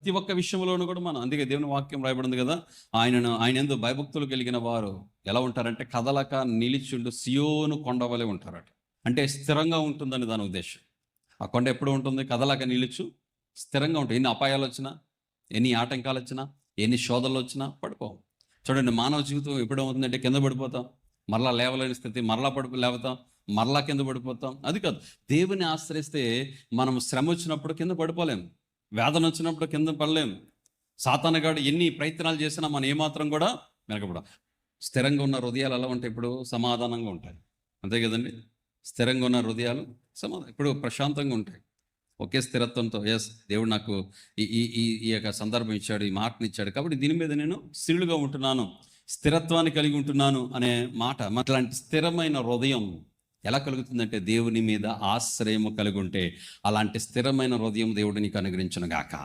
ప్రతి ఒక్క విషయంలోనూ కూడా మనం, అందుకే దేవుని వాక్యం రాయబడింది కదా, ఆయన యందు భయభక్తులు కలిగిన వారు ఎలా ఉంటారంటే కదలక నిలిచుండు సియోను కొండ వలె ఉంటారట. అంటే స్థిరంగా ఉంటుందని దాని ఉద్దేశం. ఆ కొండ ఎప్పుడు ఉంటుంది? కదలక నిలుచు స్థిరంగా ఉంటుంది. ఎన్ని అపాయాలు వచ్చినా, ఎన్ని ఆటంకాలు వచ్చినా, ఎన్ని శోధనలు వచ్చినా పడిపోం. చూడండి, మానవ జీవితం ఎప్పుడవుతుందంటే కింద పడిపోతాం, మరలా లేవలేని స్థితి, మరలా లేవుతాం, మరలా కింద పడిపోతాం. అది కాదు, దేవుని ఆశ్రయిస్తే మనం శ్రమ వచ్చినప్పుడు కింద పడిపోలేం, వేదన వచ్చినప్పుడు కింద పడలేం. సాతానుగాడు ఎన్ని ప్రయత్నాలు చేసినా మనం ఏమాత్రం కూడా వెనకపడం. స్థిరంగా ఉన్న హృదయాలు ఎలా ఉంటాయి? ఇప్పుడు సమాధానంగా ఉంటాయి, అంతే కదండి. స్థిరంగా ఉన్న హృదయాలు ఇప్పుడు ప్రశాంతంగా ఉంటాయి. ఒకే స్థిరత్వంతో, ఎస్ దేవుడు నాకు ఈ ఈ ఈ ఈ యొక్క సందర్భం ఇచ్చాడు, ఈ మాటని ఇచ్చాడు, కాబట్టి దీని మీద నేను స్థిరుడుగా ఉంటున్నాను, స్థిరత్వాన్ని కలిగి ఉంటున్నాను అనే మాట. అట్లాంటి స్థిరమైన హృదయం ఎలా కలుగుతుందంటే దేవుని మీద ఆశ్రయము కలిగి ఉంటే. అలాంటి స్థిరమైన హృదయం దేవుడు నీకు అనుగ్రహించును గాక.